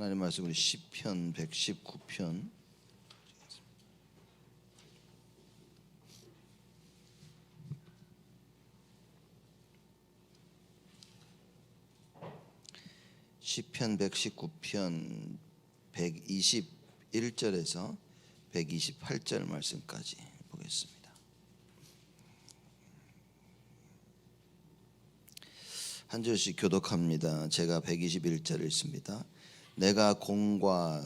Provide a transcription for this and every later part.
하나님 말씀으로 시편 119편 시편 119편 121절에서 128절 말씀까지 보겠습니다. 한 절씩 교독합니다. 제가 121절 읽습니다. 내가 공과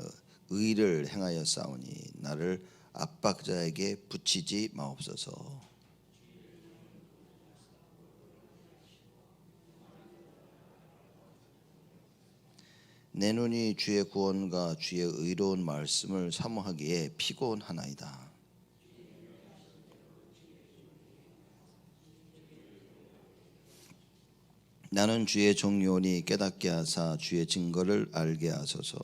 의를 행하여 싸우니 나를 압박자에게 붙이지 마옵소서. 내 눈이 주의 구원과 주의 의로운 말씀을 사모하기에 피곤하나이다. 나는 주의 종요니 깨닫게 하사 주의 증거를 알게 하소서.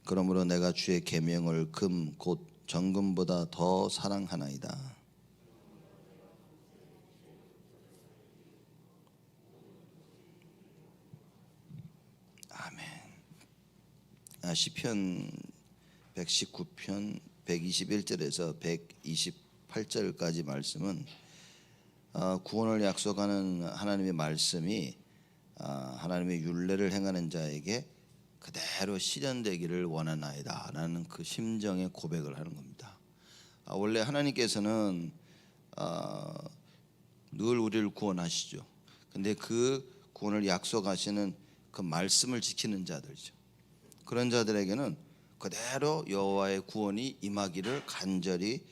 그러므로 내가 주의 계명을 금 곧 정금보다 더 사랑하나이다. 아멘. 시편 119편 121절에서 128절까지 말씀은 구원을 약속하는 하나님의 말씀이 하나님의 율례를 행하는 자에게 그대로 실현되기를 원하나이다 라는 그 심정의 고백을 하는 겁니다. 원래 하나님께서는 늘 우리를 구원하시죠. 근데 그 구원을 약속하시는 그 말씀을 지키는 자들이죠. 그런 자들에게는 그대로 여호와의 구원이 임하기를 간절히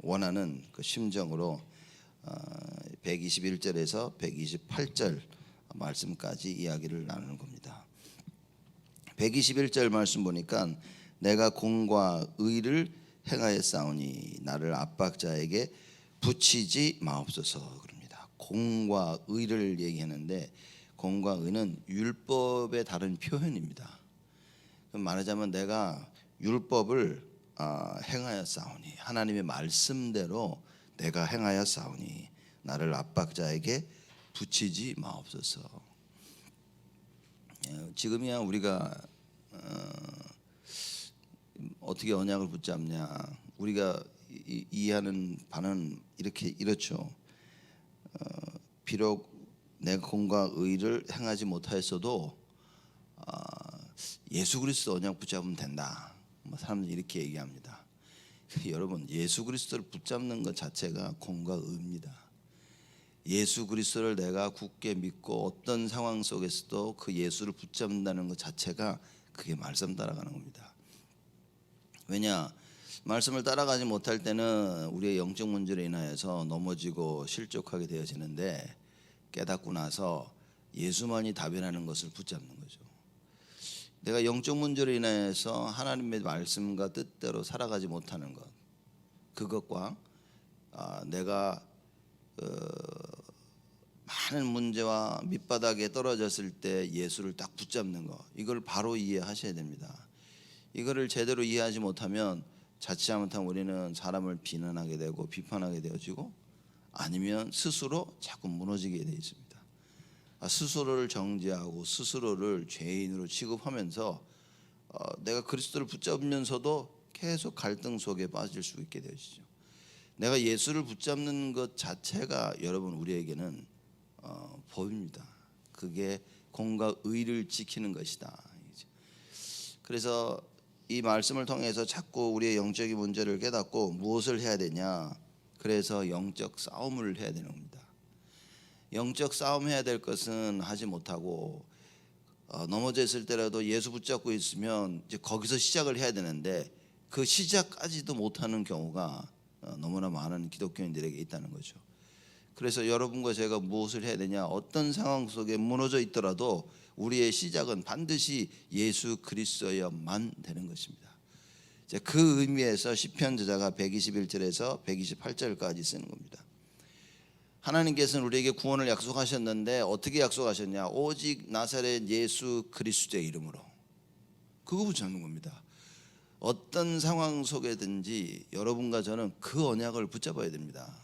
원하는 그 심정으로 121절에서 128절 말씀까지 이야기를 나누는 겁니다. 121절 말씀 보니까 내가 공과 의를 행하여 싸우니 나를 압박자에게 붙이지 마옵소서 그럽니다. 공과 의를 얘기하는데 공과 의는 율법의 다른 표현입니다. 말하자면 내가 율법을 행하여 싸우니 하나님의 말씀대로 내가 행하여 싸우니 나를 압박자에게 붙이지 마옵소서. 지금이야 우리가 어떻게 언약을 붙잡냐, 우리가 이해하는 바는 이렇죠. 비록 내가 공과 의를 행하지 못하였어도 예수 그리스도 언약 붙잡으면 된다. 사람들이 이렇게 얘기합니다. 여러분, 예수 그리스도를 붙잡는 것 자체가 공과 의입니다. 예수 그리스도를 내가 굳게 믿고 어떤 상황 속에서도 그 예수를 붙잡는다는 것 자체가 그게 말씀 따라가는 겁니다. 왜냐? 말씀을 따라가지 못할 때는 우리의 영적 문제로 인하여서 넘어지고 실족하게 되어지는데, 깨닫고 나서 예수만이 답이라는 것을 붙잡는 거죠. 내가 영적 문제로 인하여서 하나님의 말씀과 뜻대로 살아가지 못하는 것, 그것과 내가 많은 문제와 밑바닥에 떨어졌을 때 예수를 딱 붙잡는 것, 이걸 바로 이해하셔야 됩니다. 이거를 제대로 이해하지 못하면 자칫 잘못하면 우리는 사람을 비난하게 되고 비판하게 되어지고, 아니면 스스로 자꾸 무너지게 되어 있습니다. 스스로를 정죄하고 스스로를 죄인으로 취급하면서 내가 그리스도를 붙잡으면서도 계속 갈등 속에 빠질 수 있게 되어지죠. 내가 예수를 붙잡는 것 자체가 여러분 우리에게는 법입니다. 그게 공과 의를 지키는 것이다. 그래서 이 말씀을 통해서 자꾸 우리의 영적인 문제를 깨닫고 무엇을 해야 되냐, 그래서 영적 싸움을 해야 되는 겁니다. 영적 싸움 해야 될 것은 하지 못하고 넘어져 있을 때라도 예수 붙잡고 있으면 이제 거기서 시작을 해야 되는데 그 시작까지도 못하는 경우가 너무나 많은 기독교인들에게 있다는 거죠. 그래서 여러분과 제가 무엇을 해야 되냐, 어떤 상황 속에 무너져 있더라도 우리의 시작은 반드시 예수 그리스도여만 되는 것입니다. 그 의미에서 시편 저자가 121절에서 128절까지 쓰는 겁니다. 하나님께서는 우리에게 구원을 약속하셨는데 어떻게 약속하셨냐, 오직 나사렛 예수 그리스도의 이름으로. 그거 붙잡는 겁니다. 어떤 상황 속에든지 여러분과 저는 그 언약을 붙잡아야 됩니다.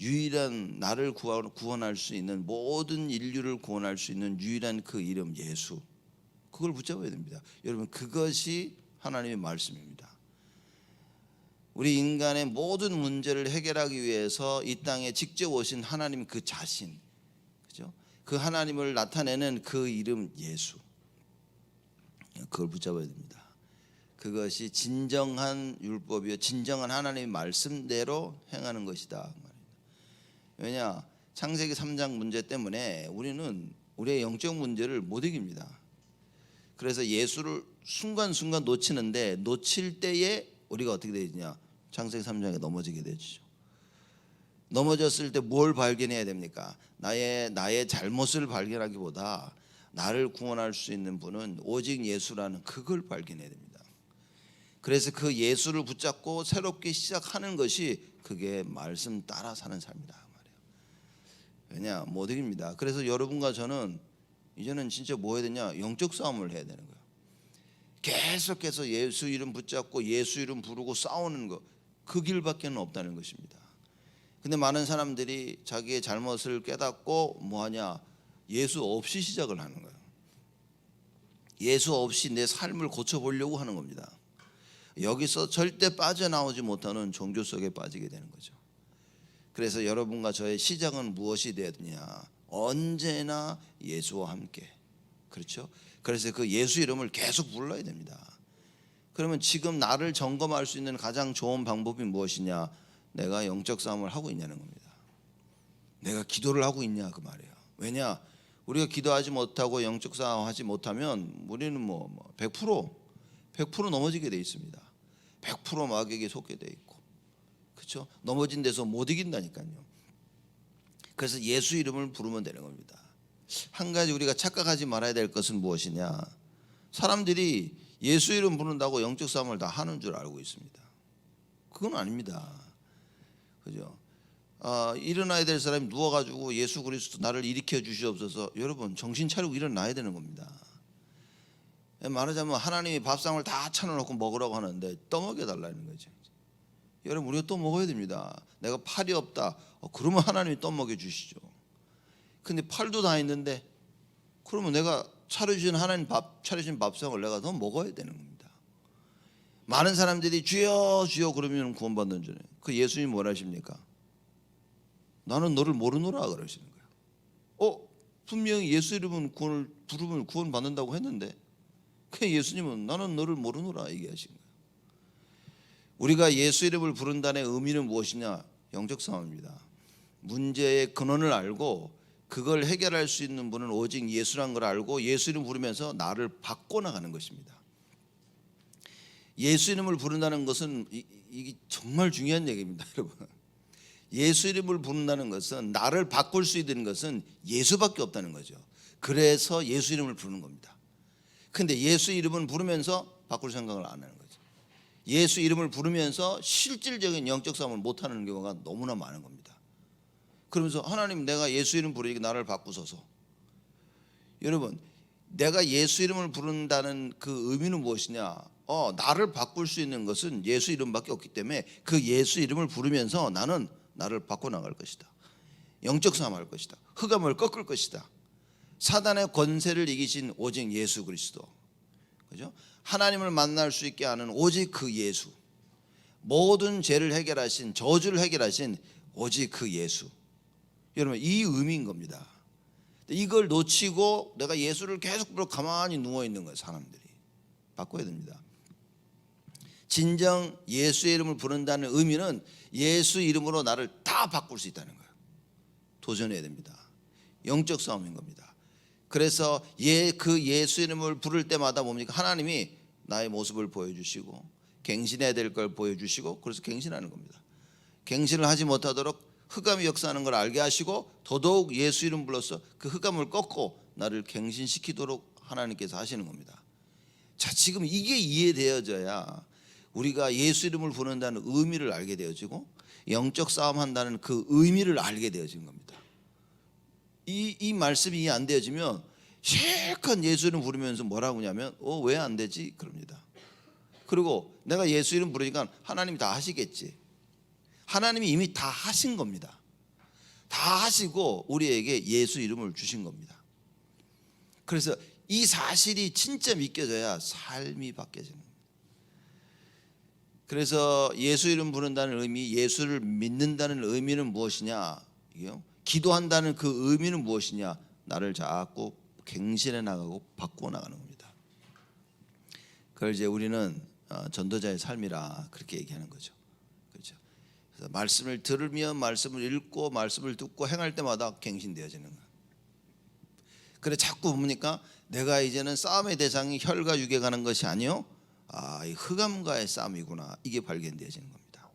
유일한 나를 구원할 수 있는, 모든 인류를 구원할 수 있는 유일한 그 이름 예수, 그걸 붙잡아야 됩니다. 여러분, 그것이 하나님의 말씀입니다. 우리 인간의 모든 문제를 해결하기 위해서 이 땅에 직접 오신 하나님 그 자신, 그죠? 그 하나님을 나타내는 그 이름 예수, 그걸 붙잡아야 됩니다. 그것이 진정한 율법이요, 진정한 하나님의 말씀대로 행하는 것이다. 왜냐, 창세기 3장 문제 때문에 우리는 우리의 영적 문제를 못 이깁니다. 그래서 예수를 순간순간 놓치는데, 놓칠 때에 우리가 어떻게 되느냐, 창세기 3장에 넘어지게 되죠. 넘어졌을 때 뭘 발견해야 됩니까? 나의 잘못을 발견하기보다 나를 구원할 수 있는 분은 오직 예수라는 그걸 발견해야 됩니다. 그래서 그 예수를 붙잡고 새롭게 시작하는 것이, 그게 말씀 따라 사는 삶이다 말이에요. 왜냐, 못 이깁니다. 그래서 여러분과 저는 이제는 진짜 뭐 해야 되냐, 영적 싸움을 해야 되는 거예요. 계속해서 예수 이름 붙잡고 예수 이름 부르고 싸우는 거, 그 길밖에는 없다는 것입니다. 근데 많은 사람들이 자기의 잘못을 깨닫고 뭐하냐, 예수 없이 시작을 하는 거예요. 예수 없이 내 삶을 고쳐보려고 하는 겁니다. 여기서 절대 빠져나오지 못하는 종교 속에 빠지게 되는 거죠. 그래서 여러분과 저의 시작은 무엇이 되어야 되냐, 언제나 예수와 함께, 그렇죠? 그래서 그 예수 이름을 계속 불러야 됩니다. 그러면 지금 나를 점검할 수 있는 가장 좋은 방법이 무엇이냐, 내가 영적 싸움을 하고 있냐는 겁니다. 내가 기도를 하고 있냐, 그 말이에요. 왜냐, 우리가 기도하지 못하고 영적 싸움하지 못하면 우리는 100% 넘어지게 돼 있습니다. 100% 마귀에게 속게 돼 있고, 그렇죠? 넘어진 데서 못 이긴다니까요. 그래서 예수 이름을 부르면 되는 겁니다. 한 가지 우리가 착각하지 말아야 될 것은 무엇이냐, 사람들이 예수 이름 부른다고 영적 싸움을 다 하는 줄 알고 있습니다. 그건 아닙니다. 그죠? 일어나야 될 사람이 누워가지고 예수 그리스도 나를 일으켜 주시옵소서, 여러분 정신 차리고 일어나야 되는 겁니다. 말하자면 하나님이 밥상을 다 차려놓고 먹으라고 하는데 떠먹여 달라는 거죠. 여러분, 우리가 또 먹어야 됩니다. 내가 팔이 없다, 그러면 하나님이 떠먹여 주시죠. 근데 팔도 다 있는데, 그러면 내가 차려주신 하나님 차려주신 밥상을 내가 더 먹어야 되는 겁니다. 많은 사람들이 주여 주여 그러면 구원받는 줄, 그 예수님이 뭐라 하십니까? 나는 너를 모르노라 그러시는 거예요. 분명히 예수 이름은 구원을 부르면 구원받는다고 했는데, 그 예수님은 나는 너를 모르노라 얘기하신 거예요. 우리가 예수 이름을 부른다는 의미는 무엇이냐, 영적 싸움입니다. 문제의 근원을 알고 그걸 해결할 수 있는 분은 오직 예수란 걸 알고 예수 이름 부르면서 나를 바꿔나가는 것입니다. 예수 이름을 부른다는 것은 이게 정말 중요한 얘기입니다, 여러분. 예수 이름을 부른다는 것은, 나를 바꿀 수 있는 것은 예수밖에 없다는 거죠. 그래서 예수 이름을 부르는 겁니다. 근데 예수 이름을 부르면서 바꿀 생각을 안 하는 거죠. 예수 이름을 부르면서 실질적인 영적 싸움을 못하는 경우가 너무나 많은 겁니다. 그러면서 하나님, 내가 예수 이름 부르니까 나를 바꾸소서. 여러분, 내가 예수 이름을 부른다는 그 의미는 무엇이냐, 나를 바꿀 수 있는 것은 예수 이름밖에 없기 때문에 그 예수 이름을 부르면서 나는 나를 바꿔나갈 것이다. 영적 싸움할 것이다. 흑암을 꺾을 것이다. 사단의 권세를 이기신 오직 예수 그리스도, 그죠? 하나님을 만날 수 있게 하는 오직 그 예수, 모든 죄를 해결하신, 저주를 해결하신 오직 그 예수. 여러분, 이 의미인 겁니다. 이걸 놓치고 내가 예수를 계속 부르고 가만히 누워 있는 거예요. 사람들이 바꿔야 됩니다. 진정 예수의 이름을 부른다는 의미는 예수 이름으로 나를 다 바꿀 수 있다는 거예요. 도전해야 됩니다. 영적 싸움인 겁니다. 그래서 그 예수 이름을 부를 때마다 뭡니까? 하나님이 나의 모습을 보여주시고 갱신해야 될 걸 보여주시고, 그래서 갱신하는 겁니다. 갱신을 하지 못하도록 흑암이 역사하는 걸 알게 하시고, 더더욱 예수 이름 불러서 그 흑암을 꺾고 나를 갱신시키도록 하나님께서 하시는 겁니다. 자, 지금 이게 이해되어져야 우리가 예수 이름을 부른다는 의미를 알게 되어지고 영적 싸움한다는 그 의미를 알게 되어진 겁니다. 이 말씀이 이해 안 되어지면 실컷 예수 이름 부르면서 뭐라고 하냐면 왜 안 되지? 그럽니다. 그리고 내가 예수 이름 부르니까 하나님이 다 하시겠지. 하나님이 이미 다 하신 겁니다. 다 하시고 우리에게 예수 이름을 주신 겁니다. 그래서 이 사실이 진짜 믿겨져야 삶이 바뀌어지는 겁니다. 그래서 예수 이름 부른다는 의미, 예수를 믿는다는 의미는 무엇이냐? 기도한다는 그 의미는 무엇이냐? 나를 자꾸 갱신해 나가고 바꾸어 나가는 겁니다. 그걸 이제 우리는 전도자의 삶이라 그렇게 얘기하는 거죠. 그렇죠. 그래서 말씀을 들으면 말씀을 읽고 말씀을 듣고 행할 때마다 갱신되어지는 거예요. 그래 자꾸 뭡니까? 내가 이제는 싸움의 대상이 혈과 육에 가는 것이 아니요, 이 흑암과의 싸움이구나, 이게 발견되어지는 겁니다.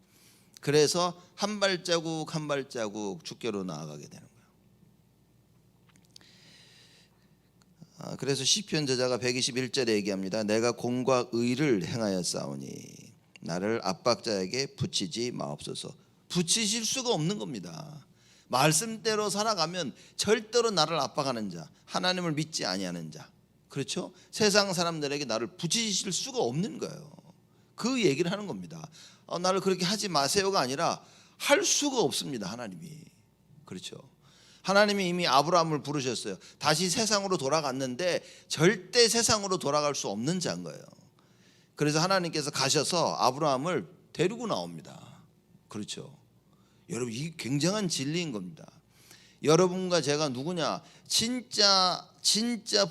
그래서 한 발자국 한 발자국 주께로 나아가게 되는 거예요. 그래서 시편 저자가 121절에 얘기합니다. 내가 공과 의를 행하여 싸우니 나를 압박자에게 붙이지 마옵소서. 붙이실 수가 없는 겁니다. 말씀대로 살아가면 절대로 나를 압박하는 자, 하나님을 믿지 아니하는 자, 그렇죠? 세상 사람들에게 나를 붙이실 수가 없는 거예요. 그 얘기를 하는 겁니다. 나를 그렇게 하지 마세요가 아니라 할 수가 없습니다. 하나님이. 그렇죠? 하나님이 이미 아브라함을 부르셨어요. 다시 세상으로 돌아갔는데 절대 세상으로 돌아갈 수 없는 자인 거예요. 그래서 하나님께서 가셔서 아브라함을 데리고 나옵니다. 그렇죠? 여러분, 이게 굉장한 진리인 겁니다. 여러분과 제가 누구냐? 진짜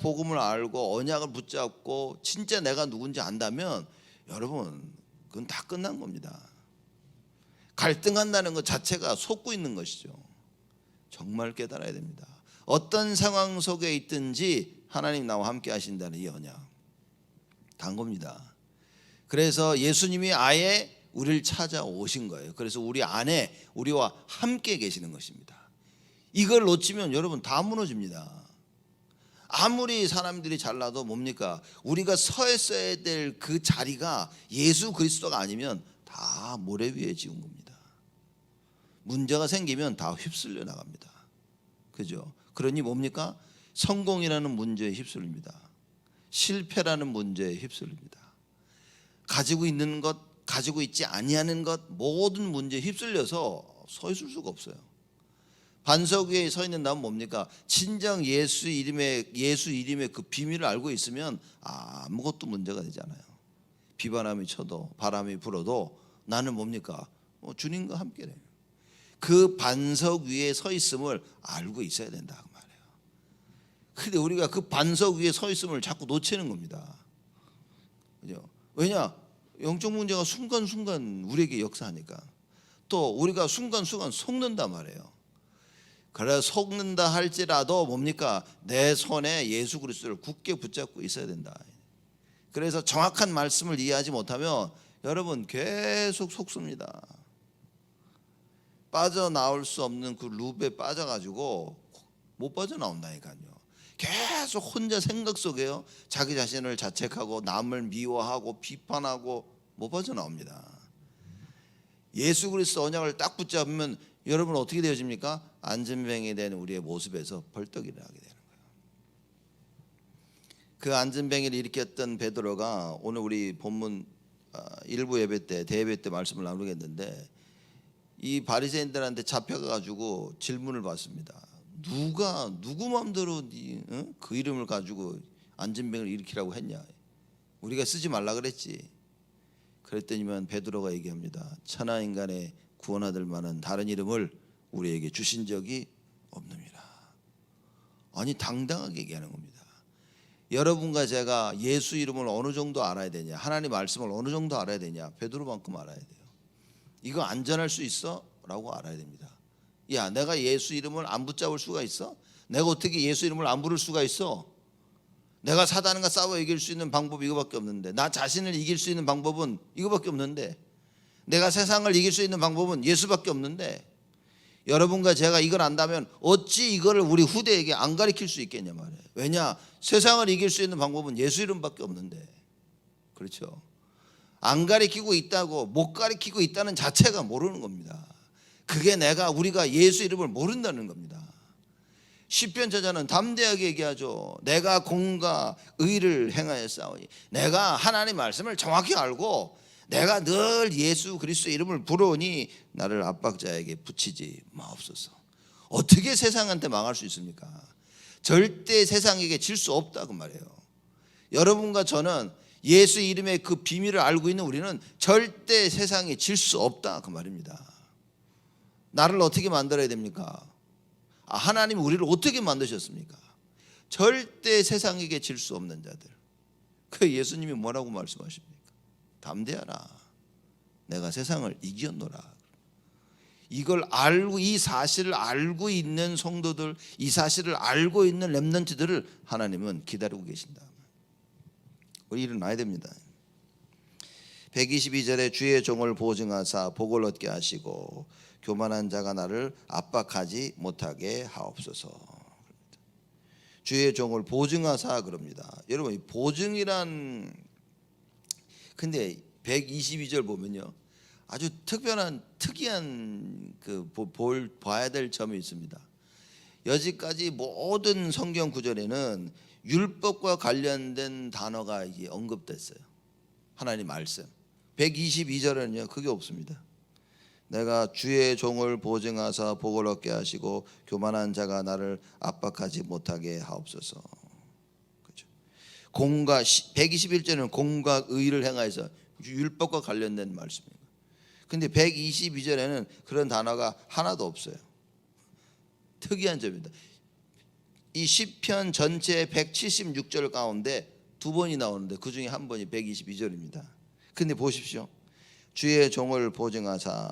복음을 알고 언약을 붙잡고 진짜 내가 누군지 안다면 여러분, 그건 다 끝난 겁니다. 갈등한다는 것 자체가 속고 있는 것이죠. 정말 깨달아야 됩니다. 어떤 상황 속에 있든지 하나님 나와 함께 하신다는 이 언약 단 겁니다. 그래서 예수님이 아예 우리를 찾아오신 거예요. 그래서 우리 안에 우리와 함께 계시는 것입니다. 이걸 놓치면 여러분 다 무너집니다. 아무리 사람들이 잘나도 뭡니까? 우리가 서 있어야 될 그 자리가 예수 그리스도가 아니면 다 모래 위에 지운 겁니다. 문제가 생기면 다 휩쓸려 나갑니다. 그죠? 그러니 뭡니까? 성공이라는 문제에 휩쓸립니다. 실패라는 문제에 휩쓸립니다. 가지고 있는 것, 가지고 있지 아니하는 것, 모든 문제에 휩쓸려서 서 있을 수가 없어요. 반석 위에 서 있는다면 뭡니까? 진정 예수 이름의 그 비밀을 알고 있으면 아무것도 문제가 되지 않아요. 비바람이 쳐도 바람이 불어도 나는 뭡니까? 주님과 함께래요. 그 반석 위에 서 있음을 알고 있어야 된다 그 말이에요. 그런데 우리가 그 반석 위에 서 있음을 자꾸 놓치는 겁니다. 그죠? 왜냐? 영적 문제가 순간순간 우리에게 역사하니까. 또 우리가 순간순간 속는단 말이에요. 그래 속는다 할지라도 뭡니까? 내 손에 예수 그리스도를 굳게 붙잡고 있어야 된다. 그래서 정확한 말씀을 이해하지 못하면 여러분 계속 속습니다. 빠져나올 수 없는 그 룹에 빠져가지고 못 빠져나온다니까요. 계속 혼자 생각 속에요. 자기 자신을 자책하고 남을 미워하고 비판하고 못 빠져나옵니다. 예수 그리스도 언약을 딱 붙잡으면 여러분 어떻게 되어집니까? 안전뱅이 된 우리의 모습에서 벌떡 일어나게 되는 거예요. 그 안전뱅이를 일으켰던 베드로가 오늘 우리 본문 일부 예배 때 대예배 때 말씀을 나누겠는데 이 바리새인들한테 잡혀가지고 질문을 받습니다. 누구 마음대로 그 이름을 가지고 안전뱅이를 일으키라고 했냐? 우리가 쓰지 말라 그랬지. 그랬더니만 베드로가 얘기합니다. 천하 인간의 구원받을 만한 다른 이름을 우리에게 주신 적이 없느니라. 아니 당당하게 얘기하는 겁니다. 여러분과 제가 예수 이름을 어느 정도 알아야 되냐? 하나님 말씀을 어느 정도 알아야 되냐? 베드로만큼 알아야 돼요. 이거 안전할 수 있어? 라고 알아야 됩니다. 야, 내가 예수 이름을 안 붙잡을 수가 있어? 내가 어떻게 예수 이름을 안 부를 수가 있어? 내가 사단과 싸워 이길 수 있는 방법이 이거밖에 없는데, 나 자신을 이길 수 있는 방법은 이거밖에 없는데, 내가 세상을 이길 수 있는 방법은 예수밖에 없는데, 여러분과 제가 이걸 안다면 어찌 이거를 우리 후대에게 안 가르칠 수 있겠냐 말이에요. 왜냐? 세상을 이길 수 있는 방법은 예수 이름밖에 없는데. 그렇죠? 안 가르치고 있다고, 못 가르치고 있다는 자체가 모르는 겁니다. 그게 우리가 예수 이름을 모른다는 겁니다. 시편 저자는 담대하게 얘기하죠. 내가 공과 의를 행하여 싸우니, 내가 하나님 말씀을 정확히 알고 내가 늘 예수 그리스도 이름을 부르니 나를 압박자에게 붙이지 마옵소서. 어떻게 세상한테 망할 수 있습니까? 절대 세상에게 질 수 없다 그 말이에요. 여러분과 저는 예수 이름의 그 비밀을 알고 있는 우리는 절대 세상에 질 수 없다 그 말입니다. 나를 어떻게 만들어야 됩니까? 하나님이 우리를 어떻게 만드셨습니까? 절대 세상에게 질 수 없는 자들. 그 예수님이 뭐라고 말씀하십니까? 담대하라, 내가 세상을 이겼노라. 이걸 알고, 이 사실을 알고 있는 성도들, 이 사실을 알고 있는 렘넌트들을 하나님은 기다리고 계신다. 우리 일어나야 됩니다. 122절에 주의 종을 보증하사 복을 얻게 하시고 교만한 자가 나를 압박하지 못하게 하옵소서. 주의 종을 보증하사 그럽니다. 여러분, 이 보증이란, 근데 122절 보면요, 아주 특이한 봐야 될 점이 있습니다. 여기까지 모든 성경 구절에는 율법과 관련된 단어가 이게 언급됐어요. 하나님 말씀. 122절에는요 그게 없습니다. 내가 주의 종을 보증하사 복을 얻게 하시고 교만한 자가 나를 압박하지 못하게 하옵소서. 그렇죠. 121절은 공과 의를 행하여서 율법과 관련된 말씀입니다. 근데 122절에는 그런 단어가 하나도 없어요. 특이한 점입니다. 이 시편 전체 176절 가운데 두 번이 나오는데 그 중에 한 번이 122절입니다. 근데 보십시오. 주의 종을 보증하사.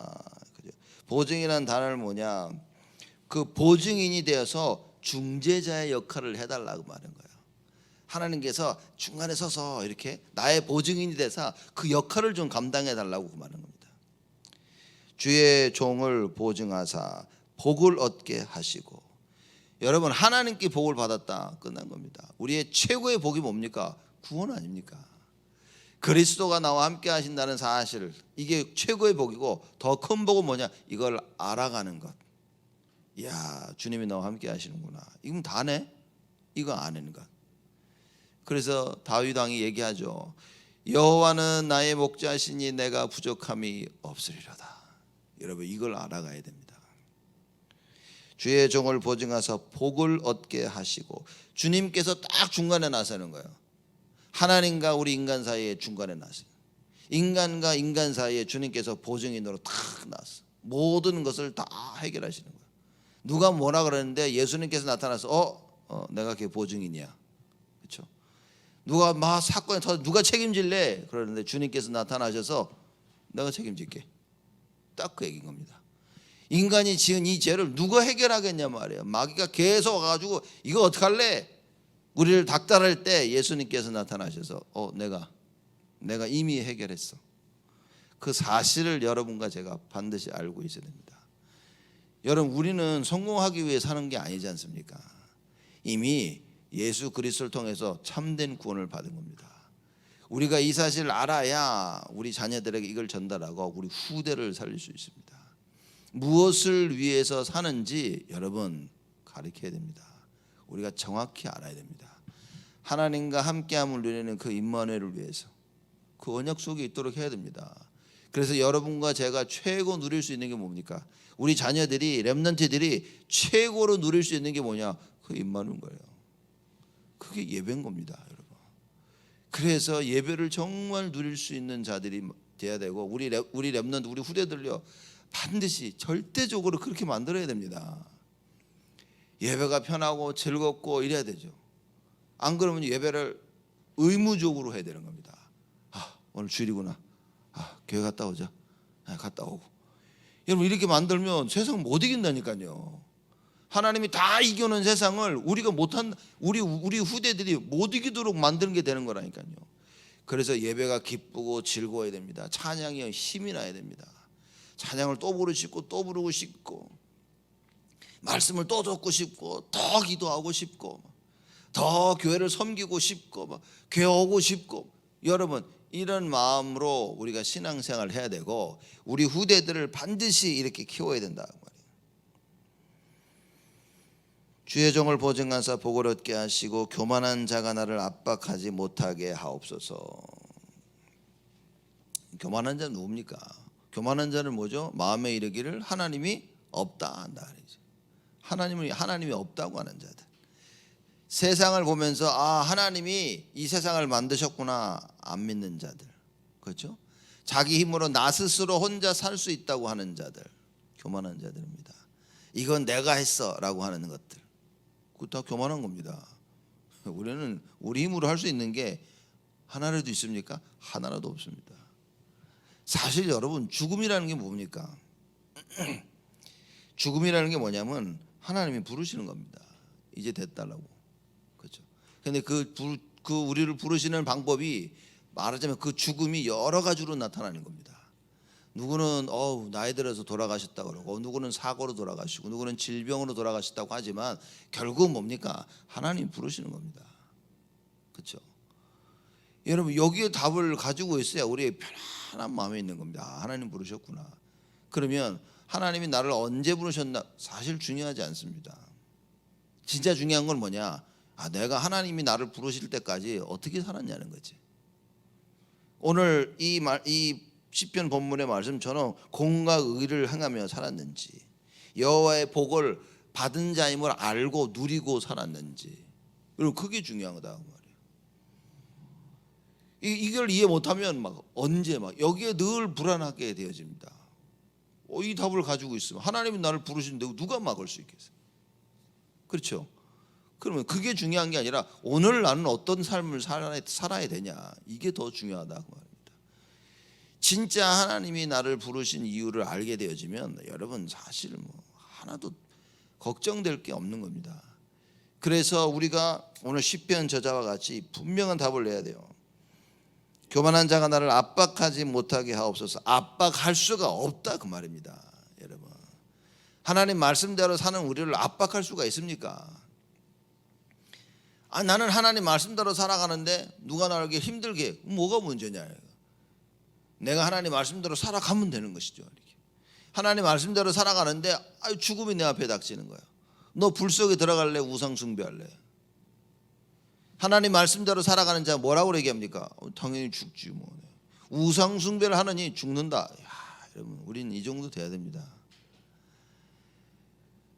보증이라는 단어는 뭐냐? 그 보증인이 되어서 중재자의 역할을 해달라고 말하는 거예요. 하나님께서 중간에 서서 이렇게 나의 보증인이 돼서 그 역할을 좀 감당해 달라고 말하는 겁니다. 주의 종을 보증하사 복을 얻게 하시고. 여러분, 하나님께 복을 받았다 끝난 겁니다. 우리의 최고의 복이 뭡니까? 구원 아닙니까? 그리스도가 나와 함께 하신다는 사실, 이게 최고의 복이고, 더 큰 복은 뭐냐? 이걸 알아가는 것. 이야, 주님이 나와 함께 하시는구나. 이건 다네? 이거 아는 것. 그래서 다윗 왕이 얘기하죠. 여호와는 나의 목자시니 내가 부족함이 없으리로다. 여러분, 이걸 알아가야 됩니다. 주의 종을 보증하사 복을 얻게 하시고. 주님께서 딱 중간에 나서는 거예요. 하나님과 우리 인간 사이에 중간에 나서요. 인간과 인간 사이에 주님께서 보증인으로 딱 나서 모든 것을 다 해결하시는 거예요. 누가 뭐라 그러는데 예수님께서 나타나서 내가 걔 보증인이야. 그렇죠? 누가 막 사건이 터져 누가 책임질래? 그러는데 주님께서 나타나셔서 내가 책임질게. 딱 그 얘기인 겁니다. 인간이 지은 이 죄를 누가 해결하겠냐 말이에요. 마귀가 계속 와가지고 이거 어떡할래? 우리를 닥달할 때 예수님께서 나타나셔서 내가 이미 해결했어. 그 사실을 여러분과 제가 반드시 알고 있어야 됩니다. 여러분, 우리는 성공하기 위해 사는 게 아니지 않습니까? 이미 예수 그리스도를 통해서 참된 구원을 받은 겁니다. 우리가 이 사실을 알아야 우리 자녀들에게 이걸 전달하고 우리 후대를 살릴 수 있습니다. 무엇을 위해서 사는지 여러분 가르쳐야 됩니다. 우리가 정확히 알아야 됩니다. 하나님과 함께함을 누리는 그 임마누엘을 위해서 그 언약 속에 있도록 해야 됩니다. 그래서 여러분과 제가 최고 누릴 수 있는 게 뭡니까? 우리 자녀들이, 렘넌트들이 최고로 누릴 수 있는 게 뭐냐? 그 임마누엘 거예요. 그게 예배인 겁니다, 여러분. 그래서 예배를 정말 누릴 수 있는 자들이 돼야 되고, 우리 렘넌트, 우리 후대들요 반드시 절대적으로 그렇게 만들어야 됩니다. 예배가 편하고 즐겁고 이래야 되죠. 안 그러면 예배를 의무적으로 해야 되는 겁니다. 오늘 주일이구나. 교회 갔다 오자. 갔다 오고. 여러분, 이렇게 만들면 세상 못 이긴다니까요. 하나님이 다 이겨놓은 세상을 우리가 못한, 우리 후대들이 못 이기도록 만드는 게 되는 거라니까요. 그래서 예배가 기쁘고 즐거워야 됩니다. 찬양이 힘이 나야 됩니다. 찬양을 또 부르고 싶고 또 부르고 싶고, 말씀을 또 듣고 싶고, 더 기도하고 싶고, 더 교회를 섬기고 싶고, 교회 오고 싶고. 여러분, 이런 마음으로 우리가 신앙생활을 해야 되고, 우리 후대들을 반드시 이렇게 키워야 된다 말이에요. 주의 종을 보증하사 복을 얻게 하시고 교만한 자가 나를 압박하지 못하게 하옵소서. 교만한 자는 누굽니까? 교만한 자는 뭐죠? 마음에 이르기를 하나님이 없다 한다. 하나님이 없다고 하는 자들. 세상을 보면서 하나님이 이 세상을 만드셨구나 안 믿는 자들. 그렇죠? 자기 힘으로 나 스스로 혼자 살 수 있다고 하는 자들. 교만한 자들입니다. 이건 내가 했어라고 하는 것들. 그거 다 교만한 겁니다. 우리는 우리 힘으로 할 수 있는 게 하나라도 있습니까? 하나라도 없습니다. 사실 여러분 죽음이라는 게 뭡니까? 죽음이라는 게 뭐냐면 하나님이 부르시는 겁니다. 이제 됐다라고. 그렇죠? 근데 그 우리를 부르시는 방법이 말하자면 그 죽음이 여러 가지로 나타나는 겁니다. 누구는 나이 들어서 돌아가셨다 그러고, 누구는 사고로 돌아가시고, 누구는 질병으로 돌아가셨다고 하지만 결국은 뭡니까? 하나님 부르시는 겁니다. 그렇죠? 여러분 여기에 답을 가지고 있어야 우리의 편안한 마음에 있는 겁니다. 하나님 부르셨구나. 그러면 하나님이 나를 언제 부르셨나 사실 중요하지 않습니다. 진짜 중요한 건 뭐냐? 내가 하나님이 나를 부르실 때까지 어떻게 살았냐는 거지. 오늘 이 시편 본문의 말씀처럼 공과 의를 행하며 살았는지, 여호와의 복을 받은 자임을 알고 누리고 살았는지, 그리고 그게 중요하다 그 말이에요. 이걸 이해 못하면 언제 여기에 늘 불안하게 되어집니다. 이 답을 가지고 있으면 하나님이 나를 부르시는데 누가 막을 수 있겠어요? 그렇죠? 그러면 그게 중요한 게 아니라 오늘 나는 어떤 삶을 살아야 되냐, 이게 더 중요하다고 말입니다. 진짜 하나님이 나를 부르신 이유를 알게 되어지면 여러분 사실 하나도 걱정될 게 없는 겁니다. 그래서 우리가 오늘 시편 저자와 같이 분명한 답을 내야 돼요. 교만한 자가 나를 압박하지 못하게 하옵소서. 압박할 수가 없다 그 말입니다. 여러분 하나님 말씀대로 사는 우리를 압박할 수가 있습니까? 나는 하나님 말씀대로 살아가는데 누가 나에게 힘들게 해. 뭐가 문제냐. 내가 하나님 말씀대로 살아가면 되는 것이죠. 하나님 말씀대로 살아가는데 죽음이 내 앞에 닥치는 거야. 너 불 속에 들어갈래? 우상 숭배할래? 하나님 말씀대로 살아가는 자 뭐라고 얘기합니까? 당연히 죽지 뭐. 우상 숭배를 하느니 죽는다. 여러분 우리는 이 정도 돼야 됩니다.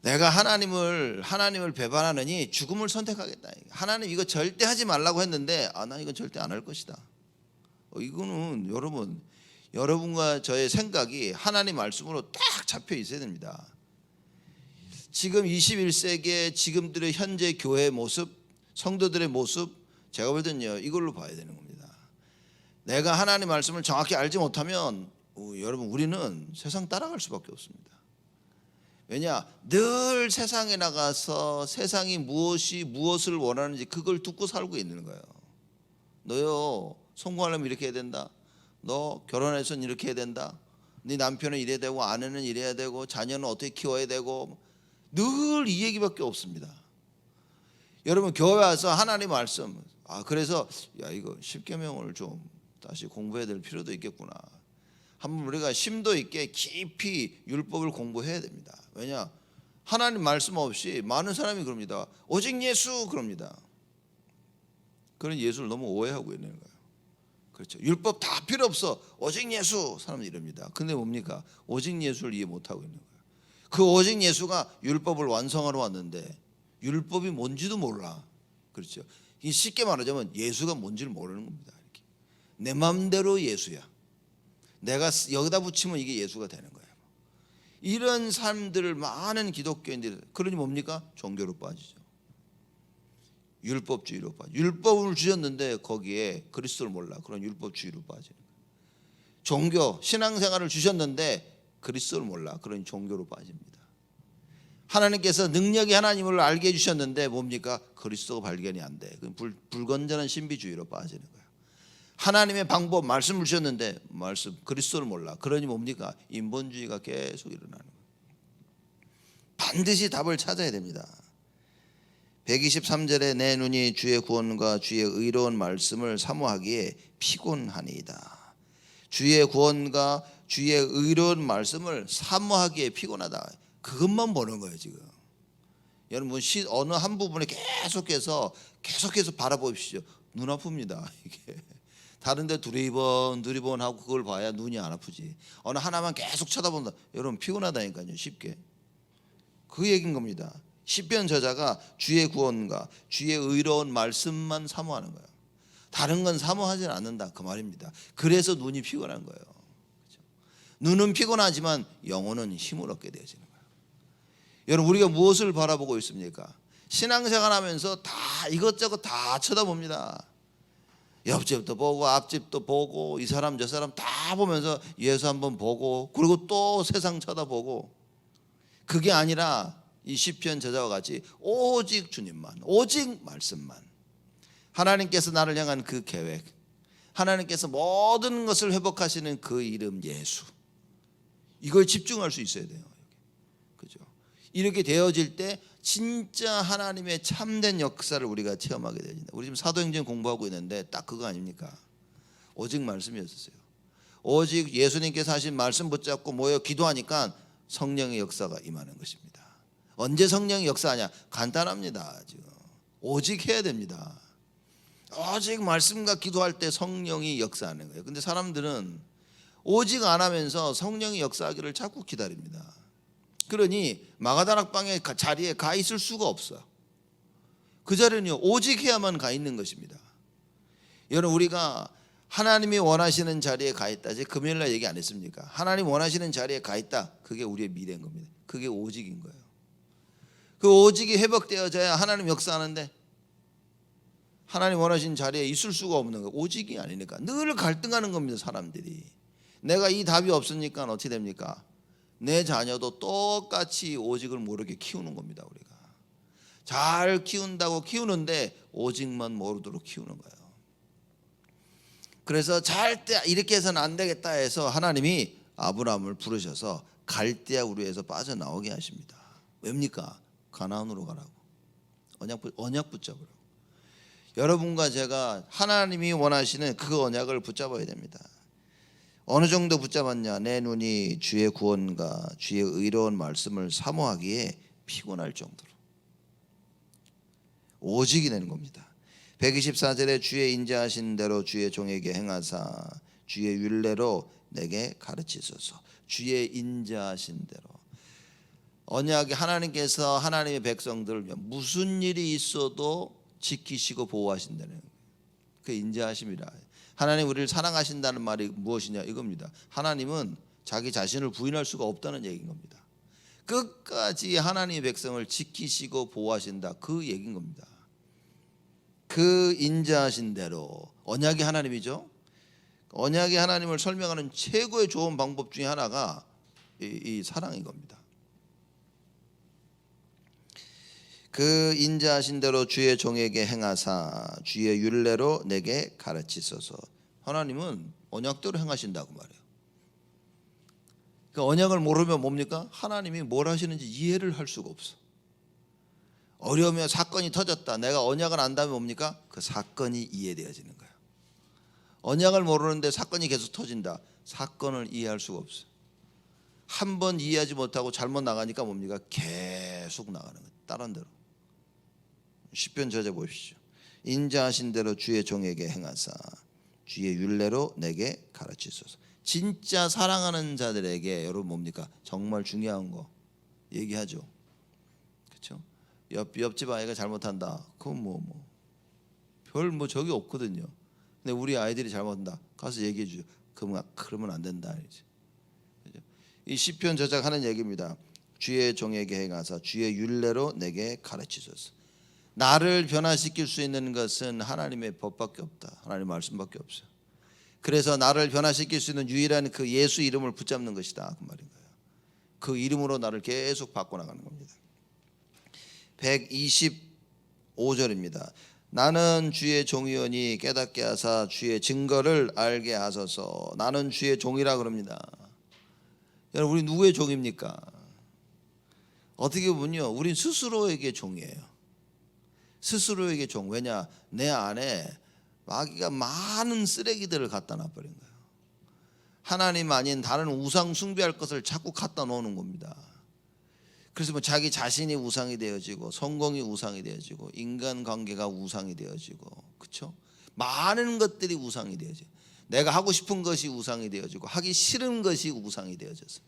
내가 하나님을 배반하느니 죽음을 선택하겠다. 하나님 이거 절대 하지 말라고 했는데 나 이건 절대 안 할 것이다. 이거는 여러분과 저의 생각이 하나님 말씀으로 딱 잡혀 있어야 됩니다. 지금 21세기의 지금들의 현재 교회의 모습, 성도들의 모습, 제가 볼 때는요 이걸로 봐야 되는 겁니다. 내가 하나님 말씀을 정확히 알지 못하면 여러분 우리는 세상 따라갈 수밖에 없습니다. 왜냐? 늘 세상에 나가서 세상이 무엇을 원하는지 그걸 듣고 살고 있는 거예요. 너요 성공하려면 이렇게 해야 된다. 너 결혼해서는 이렇게 해야 된다. 네 남편은 이래야 되고 아내는 이래야 되고 자녀는 어떻게 키워야 되고 늘 이 얘기밖에 없습니다. 여러분 교회 와서 하나님 말씀 그래서 이거 십계명을 좀 다시 공부해야 될 필요도 있겠구나. 한번 우리가 심도 있게 깊이 율법을 공부해야 됩니다. 왜냐? 하나님 말씀 없이 많은 사람이 그럽니다. 오직 예수 그럽니다. 그런 예수를 너무 오해하고 있는 거예요. 그렇죠? 율법 다 필요 없어. 오직 예수 사람들이 이럽니다. 근데 뭡니까? 오직 예수를 이해 못하고 있는 거예요. 그 오직 예수가 율법을 완성하러 왔는데 율법이 뭔지도 몰라. 그렇죠? 쉽게 말하자면 예수가 뭔지를 모르는 겁니다. 이렇게. 내 마음대로 예수야. 내가 여기다 붙이면 이게 예수가 되는 거예요. 이런 사람들을 많은 기독교인들이 그러니 뭡니까? 종교로 빠지죠. 율법주의로 빠져. 율법을 주셨는데 거기에 그리스도를 몰라. 그런 율법주의로 빠지는 거예요. 종교, 신앙생활을 주셨는데 그리스도를 몰라. 그런 종교로 빠집니다. 하나님께서 능력이 하나님을 알게 해주셨는데 뭡니까? 그리스도가 발견이 안 돼. 불건전한 신비주의로 빠지는 거예요. 하나님의 방법 말씀을 주셨는데 그리스도를 몰라. 그러니 뭡니까? 인본주의가 계속 일어나는 거예요. 반드시 답을 찾아야 됩니다. 123절에 내 눈이 주의 구원과 주의 의로운 말씀을 사모하기에 피곤하니이다. 주의 구원과 주의 의로운 말씀을 사모하기에 피곤하다. 그것만 보는 거예요 지금. 여러분 어느 한 부분에 계속해서 바라보십시오. 눈 아픕니다 이게. 다른데 두리번 하고 그걸 봐야 눈이 안 아프지. 어느 하나만 계속 쳐다본다. 여러분 피곤하다니까요 쉽게. 그 얘기인 겁니다. 시편 저자가 주의 구원과 주의 의로운 말씀만 사모하는 거예요. 다른 건 사모하지 않는다 그 말입니다. 그래서 눈이 피곤한 거예요. 그렇죠? 눈은 피곤하지만 영혼은 힘을 얻게 되어지는 거예요. 여러분, 우리가 무엇을 바라보고 있습니까? 신앙생활 하면서 다 이것저것 다 쳐다봅니다. 옆집도 보고 앞집도 보고 이 사람 저 사람 다 보면서 예수 한번 보고 그리고 또 세상 쳐다보고, 그게 아니라 이 시편 저자와 같이 오직 주님만, 오직 말씀만, 하나님께서 나를 향한 그 계획, 하나님께서 모든 것을 회복하시는 그 이름 예수, 이걸 집중할 수 있어야 돼요. 그죠? 이렇게 되어질 때 진짜 하나님의 참된 역사를 우리가 체험하게 됩니다. 우리 지금 사도행전 공부하고 있는데 딱 그거 아닙니까? 오직 말씀이었어요. 오직 예수님께서 하신 말씀 붙잡고 모여 기도하니까 성령의 역사가 임하는 것입니다. 언제 성령의 역사하냐? 간단합니다. 지금 오직 해야 됩니다. 오직 말씀과 기도할 때 성령이 역사하는 거예요. 근데 사람들은 오직 안 하면서 성령이 역사하기를 자꾸 기다립니다. 그러니 마가다락방의 자리에 가 있을 수가 없어요. 그 자리는 오직 해야만 가 있는 것입니다. 여러분, 우리가 하나님이 원하시는 자리에 가 있다. 제 금요일날 얘기 안 했습니까? 하나님 원하시는 자리에 가 있다. 그게 우리의 미래인 겁니다. 그게 오직인 거예요. 그 오직이 회복되어져야 하나님 역사하는데 하나님 원하시는 자리에 있을 수가 없는 거예요. 오직이 아니니까 늘 갈등하는 겁니다. 사람들이. 내가 이 답이 없으니까 어떻게 됩니까? 내 자녀도 똑같이 오직을 모르게 키우는 겁니다. 우리가 잘 키운다고 키우는데 오직만 모르도록 키우는 거예요. 그래서 절대 이렇게 해서는 안 되겠다 해서 하나님이 아브라함을 부르셔서 갈대아 우르에서 빠져나오게 하십니다. 왜입니까? 가나안으로 가라고, 언약 붙잡으라고. 여러분과 제가 하나님이 원하시는 그 언약을 붙잡아야 됩니다. 어느 정도 붙잡았냐? 내 눈이 주의 구원과 주의 의로운 말씀을 사모하기에 피곤할 정도로 오직이 되는 겁니다. 124절에 주의 인자하신 대로 주의 종에게 행하사 주의 율례로 내게 가르치소서. 주의 인자하신 대로, 언약이 하나님께서 하나님의 백성들을 위해 무슨 일이 있어도 지키시고 보호하신다는 그 인자하심이라. 하나님 우리를 사랑하신다는 말이 무엇이냐 이겁니다. 하나님은 자기 자신을 부인할 수가 없다는 얘기인 겁니다. 끝까지 하나님의 백성을 지키시고 보호하신다 그 얘기인 겁니다. 그 인자하신 대로, 언약이 하나님이죠. 언약의 하나님을 설명하는 최고의 좋은 방법 중에 하나가 이 사랑인 겁니다. 그 인자하신 대로 주의 종에게 행하사 주의 율례로 내게 가르치소서. 하나님은 언약대로 행하신다고 말해요. 그 언약을 모르면 뭡니까? 하나님이 뭘 하시는지 이해를 할 수가 없어. 어려우면 사건이 터졌다. 내가 언약을 안다면 뭡니까? 그 사건이 이해되어지는 거예요. 언약을 모르는데 사건이 계속 터진다. 사건을 이해할 수가 없어요. 한 번 이해하지 못하고 잘못 나가니까 뭡니까? 계속 나가는 거예요. 다른 대로. 시편 저자 보십시오. 인자하신 대로 주의 종에게 행하사 주의 율례로 내게 가르치소서. 진짜 사랑하는 자들에게 여러분 뭡니까? 정말 중요한 거 얘기하죠. 그렇죠? 옆집 아이가 잘못한다. 그건 별 적이 없거든요. 근데 우리 아이들이 잘못한다. 가서 얘기해 주죠. 그러면 안 된다. 이 시편 저자가 하는 얘기입니다. 주의 종에게 행하사 주의 율례로 내게 가르치소서. 나를 변화시킬 수 있는 것은 하나님의 법밖에 없다. 하나님의 말씀밖에 없어요. 그래서 나를 변화시킬 수 있는 유일한 그 예수 이름을 붙잡는 것이다 그 말인 거예요. 그 이름으로 나를 계속 바꿔나가는 겁니다. 125절입니다. 나는 주의 종이오니 깨닫게 하사 주의 증거를 알게 하소서. 나는 주의 종이라 그럽니다. 여러분, 우리 누구의 종입니까? 어떻게 보면요, 우린 스스로에게 종이에요. 스스로에게 종. 왜냐? 내 안에 마귀가 많은 쓰레기들을 갖다 놔버린 거예요. 하나님 아닌 다른 우상 숭배할 것을 자꾸 갖다 놓는 겁니다. 그래서 자기 자신이 우상이 되어지고 성공이 우상이 되어지고 인간관계가 우상이 되어지고, 그렇죠? 많은 것들이 우상이 되어지고, 내가 하고 싶은 것이 우상이 되어지고 하기 싫은 것이 우상이 되어져서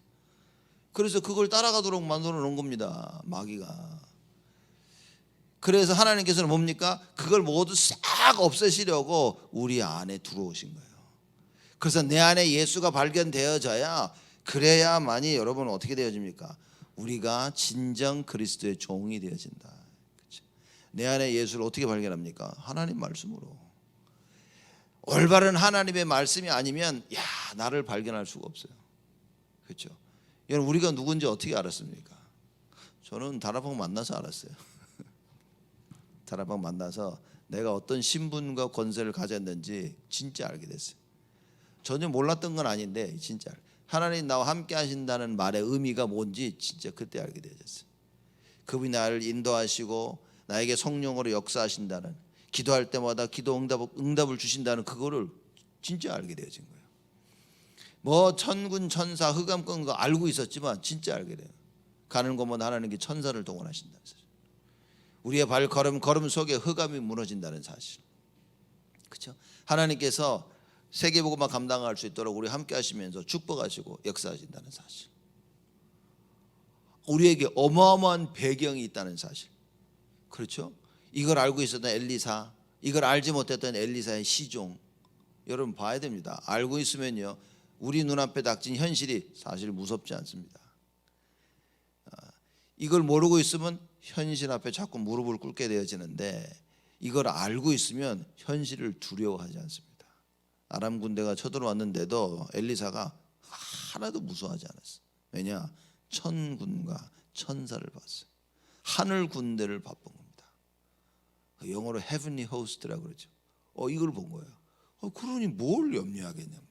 그래서 그걸 따라가도록 만들어 놓은 겁니다, 마귀가. 그래서 하나님께서는 뭡니까? 그걸 모두 싹 없애시려고 우리 안에 들어오신 거예요. 그래서 내 안에 예수가 발견되어져야, 그래야만이 여러분 어떻게 되어집니까? 우리가 진정 그리스도의 종이 되어진다. 그렇죠? 내 안에 예수를 어떻게 발견합니까? 하나님 말씀으로. 올바른 하나님의 말씀이 아니면 나를 발견할 수가 없어요. 그렇죠? 여러분, 우리가 누군지 어떻게 알았습니까? 저는 다락방 만나서 알았어요. 다락방 만나서 내가 어떤 신분과 권세를 가졌는지 진짜 알게 됐어요. 전혀 몰랐던 건 아닌데 진짜 하나님 나와 함께 하신다는 말의 의미가 뭔지 진짜 그때 알게 되었어요. 그분이 나를 인도하시고 나에게 성령으로 역사하신다는, 기도할 때마다 기도 응답을 주신다는 그거를 진짜 알게 되어진 거예요. 뭐 천군 천사 흑암 끄는 거 알고 있었지만 진짜 알게 돼요. 가는 곳마다 하나님께 천사를 동원하신다는 사실, 우리의 걸음 속에 흑암이 무너진다는 사실, 그렇죠? 하나님께서 세계복음만 감당할 수 있도록 우리 함께 하시면서 축복하시고 역사하신다는 사실, 우리에게 어마어마한 배경이 있다는 사실, 그렇죠? 이걸 알고 있었던 엘리사, 이걸 알지 못했던 엘리사의 시종, 여러분 봐야 됩니다. 알고 있으면요, 우리 눈앞에 닥친 현실이 사실 무섭지 않습니다. 이걸 모르고 있으면 현실 앞에 자꾸 무릎을 꿇게 되어지는데, 이걸 알고 있으면 현실을 두려워하지 않습니다. 아람 군대가 쳐들어왔는데도 엘리사가 하나도 무서워하지 않았어요. 왜냐? 천군과 천사를 봤어요. 하늘 군대를 바쁜 겁니다. 영어로 heavenly host라고 그러죠. 이걸 본 거예요. 그러니 뭘 염려하겠냔 말이에요.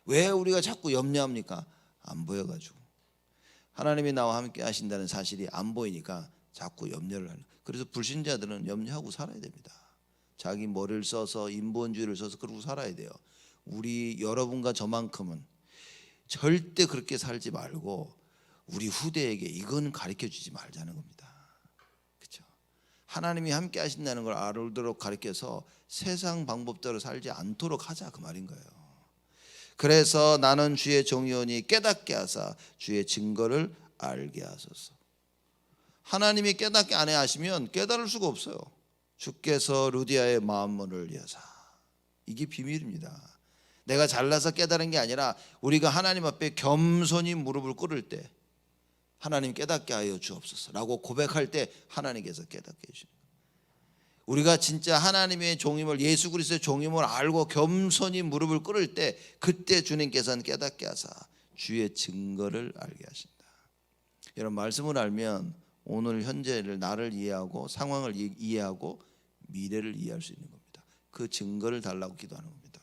왜 우리가 자꾸 염려합니까? 안 보여가지고. 하나님이 나와 함께 하신다는 사실이 안 보이니까 자꾸 염려를 하는. 그래서 불신자들은 염려하고 살아야 됩니다. 자기 머리를 써서 인본주의를 써서 그러고 살아야 돼요. 우리 여러분과 저만큼은 절대 그렇게 살지 말고 우리 후대에게 이건 가르쳐주지 말자는 겁니다. 그렇죠? 하나님이 함께 하신다는 걸 알도록 가르쳐서 세상 방법대로 살지 않도록 하자, 그 말인 거예요. 그래서 나는 주의 종이오니 깨닫게 하사 주의 증거를 알게 하소서. 하나님이 깨닫게 안 해 하시면 깨달을 수가 없어요. 주께서 루디아의 마음문을 여사. 이게 비밀입니다. 내가 잘나서 깨달은 게 아니라 우리가 하나님 앞에 겸손히 무릎을 꿇을 때 하나님 깨닫게 하여 주옵소서 라고 고백할 때 하나님께서 깨닫게 해주십니다. 우리가 진짜 하나님의 종임을, 예수 그리스도의 종임을 알고 겸손히 무릎을 꿇을 때 그때 주님께서는 깨닫게 하사 주의 증거를 알게 하신다. 이런 말씀을 알면 오늘 현재를, 나를 이해하고 상황을 이해하고 미래를 이해할 수 있는 겁니다. 그 증거를 달라고 기도하는 겁니다.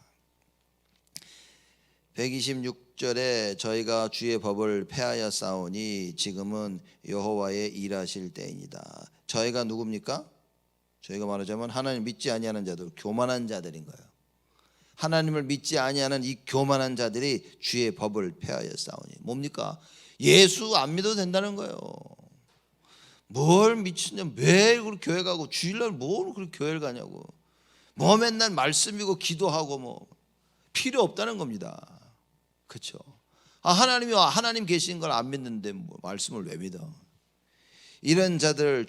126절에 저희가 주의 법을 폐하여 싸우니 지금은 여호와의 일하실 때이니다. 저희가 누굽니까? 저희가 말하자면 하나님 믿지 아니하는 자들, 교만한 자들인 거예요. 하나님을 믿지 아니하는 이 교만한 자들이 주의 법을 폐하여 싸우니 뭡니까? 예수 안 믿어도 된다는 거예요. 뭘 미치냐, 매일 그렇게 교회 가고 주일날 뭘 그렇게 교회를 가냐고, 뭐 맨날 말씀이고 기도하고 뭐 필요 없다는 겁니다. 그렇죠? 하나님 계신 걸 안 믿는데 뭐 말씀을 왜 믿어? 이런 자들이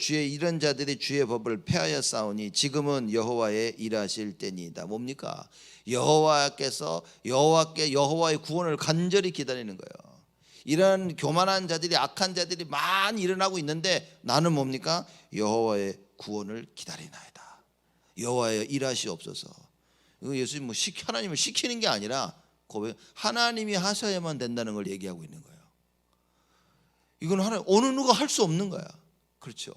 주의 법을 폐하여 싸우니 지금은 여호와의 일하실 때니이다. 뭡니까? 여호와의 구원을 간절히 기다리는 거예요. 이런 교만한 자들이, 악한 자들이 많이 일어나고 있는데 나는 뭡니까? 여호와의 구원을 기다리나이다. 여호와의 일하시옵소서. 이거 예수님 하나님을 시키는 게 아니라 하나님이 하셔야만 된다는 걸 얘기하고 있는 거예요. 이건 어느 누가 할 수 없는 거야. 그렇죠?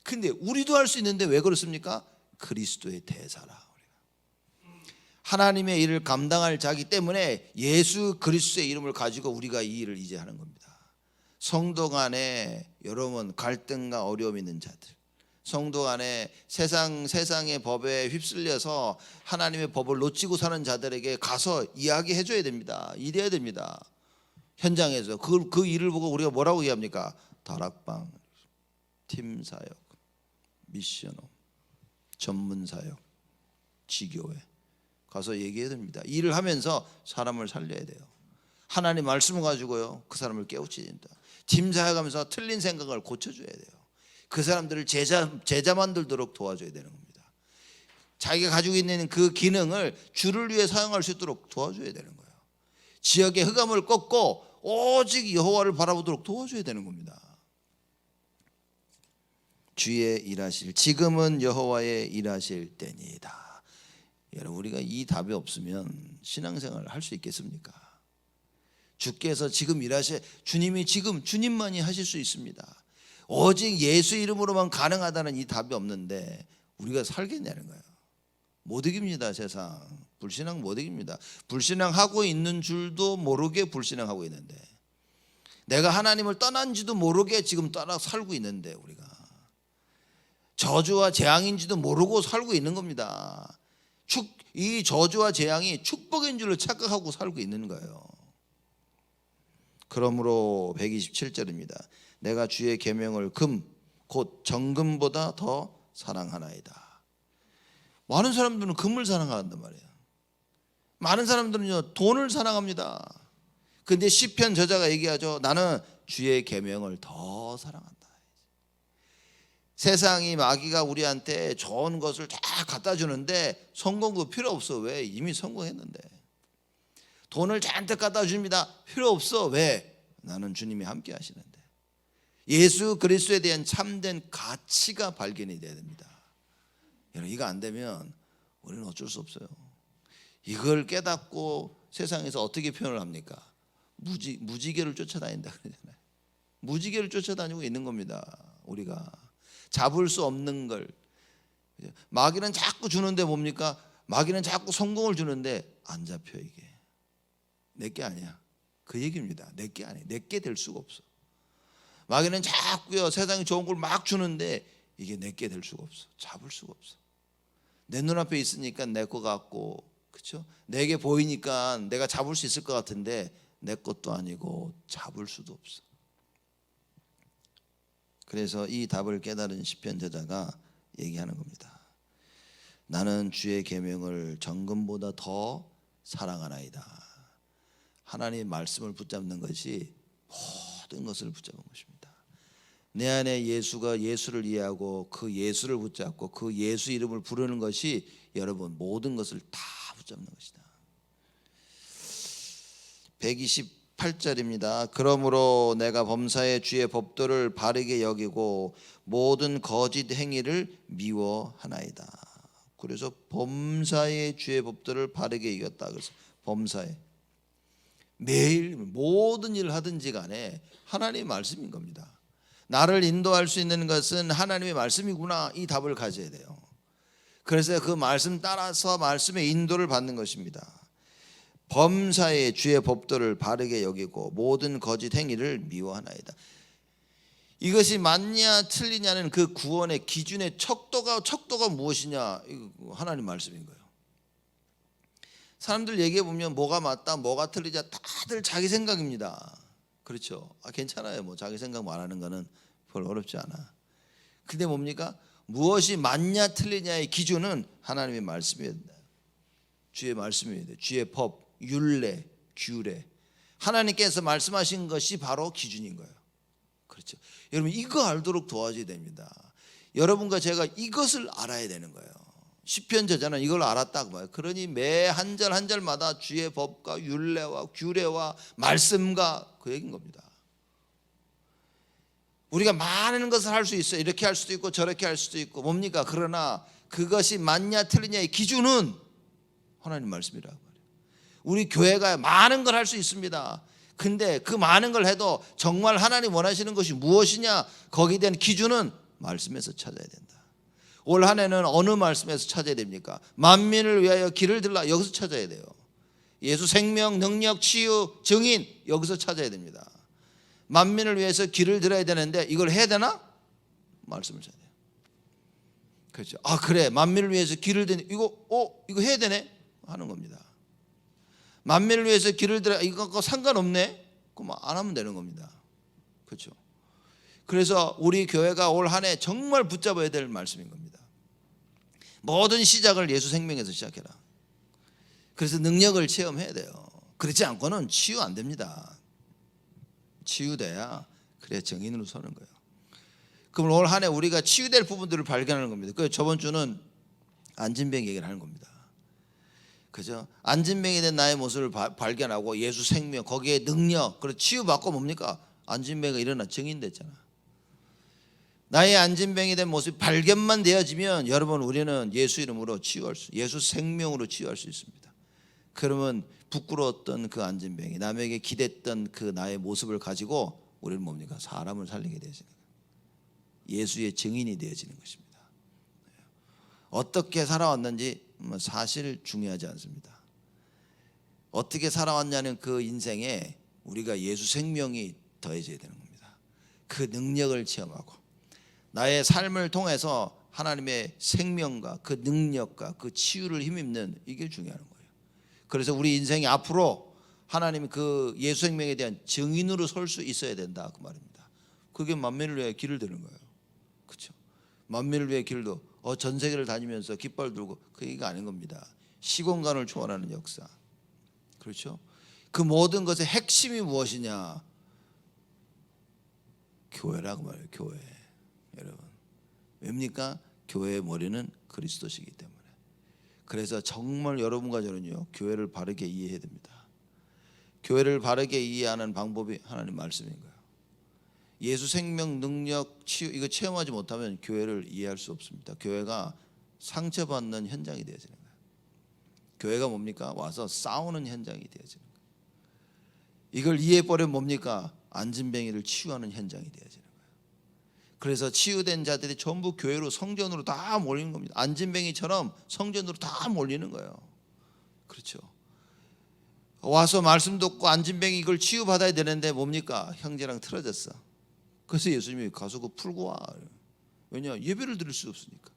근데 우리도 할 수 있는데 왜 그렇습니까? 그리스도의 대사라. 하나님의 일을 감당할 자기 때문에 예수 그리스도의 이름을 가지고 우리가 이 일을 이제 하는 겁니다. 성도 간에 여러분 갈등과 어려움이 있는 자들, 성도 간에 세상의 법에 휩쓸려서 하나님의 법을 놓치고 사는 자들에게 가서 이야기해 줘야 됩니다. 일해야 됩니다. 현장에서 그 일을 보고 우리가 뭐라고 얘기합니까? 다락방, 팀사역, 미션홈, 전문사역, 지교회 가서 얘기해야 됩니다. 일을 하면서 사람을 살려야 돼요. 하나님 말씀을 가지고요 그 사람을 깨우쳐야 됩니다. 팀 사역하면서 틀린 생각을 고쳐줘야 돼요. 그 사람들을 제자 만들도록 도와줘야 되는 겁니다. 자기가 가지고 있는 그 기능을 주를 위해 사용할 수 있도록 도와줘야 되는 거예요. 지역의 흑암을 꺾고 오직 여호와를 바라보도록 도와줘야 되는 겁니다. 주의 일하실, 지금은 여호와의 일하실 때니이다. 여러분, 우리가 이 답이 없으면 신앙생활을 할 수 있겠습니까? 주께서 지금 일하실, 주님이 지금 주님만이 하실 수 있습니다. 오직 예수 이름으로만 가능하다는 이 답이 없는데 우리가 살겠냐는 거예요. 못 이깁니다. 세상 불신앙 못 이깁니다. 불신앙하고 있는 줄도 모르게 불신앙하고 있는데, 내가 하나님을 떠난지도 모르게 지금 따라 살고 있는데, 우리가 저주와 재앙인지도 모르고 살고 있는 겁니다. 이 저주와 재앙이 축복인 줄로 착각하고 살고 있는 거예요. 그러므로 127절입니다. 내가 주의 계명을 곧 정금보다 더 사랑하나이다. 많은 사람들은 금을 사랑한단 말이에요. 많은 사람들은요 돈을 사랑합니다. 근데 시편 저자가 얘기하죠. 나는 주의 계명을 더 사랑한다. 세상이 마귀가 우리한테 좋은 것을 다 갖다 주는데 성공도 필요 없어. 왜? 이미 성공했는데. 돈을 잔뜩 갖다 줍니다. 필요 없어. 왜? 나는 주님이 함께 하시는데. 예수 그리스도에 대한 참된 가치가 발견이 돼야 됩니다. 여러분, 이거 안 되면 우리는 어쩔 수 없어요. 이걸 깨닫고 세상에서 어떻게 표현을 합니까? 무지개를 쫓아다닌다 그러잖아요. 무지개를 쫓아다니고 있는 겁니다. 우리가 잡을 수 없는 걸. 마귀는 자꾸 주는데 뭡니까? 마귀는 자꾸 성공을 주는데 안 잡혀. 이게 내게 아니야, 그 얘기입니다. 내게 아니야. 내게 될 수가 없어. 마귀는 자꾸요 세상에 좋은 걸 막 주는데 이게 내게 될 수가 없어. 잡을 수가 없어. 내 눈앞에 있으니까 내 거 같고, 그렇죠? 내게 보이니까 내가 잡을 수 있을 것 같은데 내 것도 아니고 잡을 수도 없어. 그래서 이 답을 깨달은 시편 저자가 얘기하는 겁니다. 나는 주의 계명을 정금보다 더 사랑하나이다. 하나님의 말씀을 붙잡는 것이 모든 것을 붙잡은 것입니다. 내 안에 예수를 이해하고 그 예수를 붙잡고 그 예수 이름을 부르는 것이 여러분 모든 것을 다 붙잡는 것이다. 128절입니다. 그러므로 내가 범사의 주의 법도를 바르게 여기고 모든 거짓 행위를 미워하나이다. 그래서 범사의 주의 법도를 바르게 여겼다. 그래서 범사의 매일 모든 일을 하든지 간에 하나님의 말씀인 겁니다. 나를 인도할 수 있는 것은 하나님의 말씀이구나, 이 답을 가져야 돼요. 그래서 그 말씀 따라서 말씀의 인도를 받는 것입니다. 범사의 주의 법도를 바르게 여기고 모든 거짓 행위를 미워하나이다. 이것이 맞냐 틀리냐는 그 구원의 기준의 척도가 무엇이냐, 이거 하나님 말씀인 거예요. 사람들 얘기해 보면 뭐가 맞다 뭐가 틀리자 다들 자기 생각입니다. 그렇죠? 괜찮아요. 뭐 자기 생각 말하는 거는 별로 어렵지 않아. 근데 뭡니까? 무엇이 맞냐 틀리냐의 기준은 하나님의 말씀이어야 된다. 주의 말씀이어야 돼. 주의 법, 율례, 규례. 하나님께서 말씀하신 것이 바로 기준인 거예요. 그렇죠? 여러분, 이거 알도록 도와줘야 됩니다. 여러분과 제가 이것을 알아야 되는 거예요. 시편 저자는 이걸 알았다고 봐요. 그러니 매 한 절 한 절마다 주의 법과 율례와 규례와 말씀과 그 얘기인 겁니다. 우리가 많은 것을 할 수 있어요. 이렇게 할 수도 있고 저렇게 할 수도 있고 뭡니까? 그러나 그것이 맞냐 틀리냐의 기준은 하나님 말씀이라고 말해요. 우리 교회가 많은 걸 할 수 있습니다. 근데 그 많은 걸 해도 정말 하나님 원하시는 것이 무엇이냐, 거기에 대한 기준은 말씀에서 찾아야 된다. 올 한 해는 어느 말씀에서 찾아야 됩니까? 만민을 위하여 길을 들라, 여기서 찾아야 돼요. 예수 생명, 능력, 치유, 증인, 여기서 찾아야 됩니다. 만민을 위해서 길을 들어야 되는데 이걸 해야 되나? 말씀을 찾아야 돼요. 그렇죠? 그래, 만민을 위해서 길을 드는 이거 해야 되네 하는 겁니다. 만민을 위해서 길을 들어, 이거 상관없네? 그럼 안 하면 되는 겁니다. 그렇죠? 그래서 우리 교회가 올 한 해 정말 붙잡아야 될 말씀인 겁니다. 모든 시작을 예수 생명에서 시작해라. 그래서 능력을 체험해야 돼요. 그렇지 않고는 치유 안 됩니다. 치유돼야 그래야 정인으로 서는 거예요. 그럼 올 한 해 우리가 치유될 부분들을 발견하는 겁니다. 그 저번 주는 안진병 얘기를 하는 겁니다. 그죠? 안진병이 된 나의 모습을 발견하고 예수 생명, 거기에 능력, 그리고 치유받고 뭡니까? 안진병이 일어나 정인됐잖아. 나의 안진병이 된 모습이 발견만 되어지면 여러분 우리는 예수 이름으로 치유할 수, 예수 생명으로 치유할 수 있습니다. 그러면 부끄러웠던 그 안진병이 남에게 기댔던 그 나의 모습을 가지고 우리는 뭡니까? 사람을 살리게 되어지는 거예요. 예수의 증인이 되어지는 것입니다. 어떻게 살아왔는지 사실 중요하지 않습니다. 어떻게 살아왔냐는 그 인생에 우리가 예수 생명이 더해져야 되는 겁니다. 그 능력을 체험하고 나의 삶을 통해서 하나님의 생명과 그 능력과 그 치유를 힘입는 이게 중요한 거예요. 그래서 우리 인생이 앞으로 하나님이 그 예수 생명에 대한 증인으로 설 수 있어야 된다 그 말입니다. 그게 만민을 위해 길을 드는 거예요. 그렇죠? 만민을 위해 길도 전 세계를 다니면서 깃발 들고 그 얘기가 아닌 겁니다. 시공간을 초월하는 역사. 그렇죠? 그 모든 것의 핵심이 무엇이냐? 교회라고 말해요. 교회. 여러분 왜입니까? 교회의 머리는 그리스도시기 때문에. 그래서 정말 여러분과 저는요 교회를 바르게 이해해야 됩니다. 교회를 바르게 이해하는 방법이 하나님 말씀인 거예요. 예수 생명 능력 치유 이거 체험하지 못하면 교회를 이해할 수 없습니다. 교회가 상처받는 현장이 되어지는 거예요. 교회가 뭡니까? 와서 싸우는 현장이 되어지는 거예요. 이걸 이해해버리면 뭡니까? 안진뱅이를 치유하는 현장이 되어지는 거예요. 그래서 치유된 자들이 전부 교회로 성전으로 다 몰리는 겁니다. 안진뱅이처럼 성전으로 다 몰리는 거예요. 그렇죠? 와서 말씀 듣고 안진뱅이 이걸 치유받아야 되는데 뭡니까? 형제랑 틀어졌어. 그래서 예수님이 가서 그거 풀고 와. 왜냐? 예배를 드릴 수 없으니까.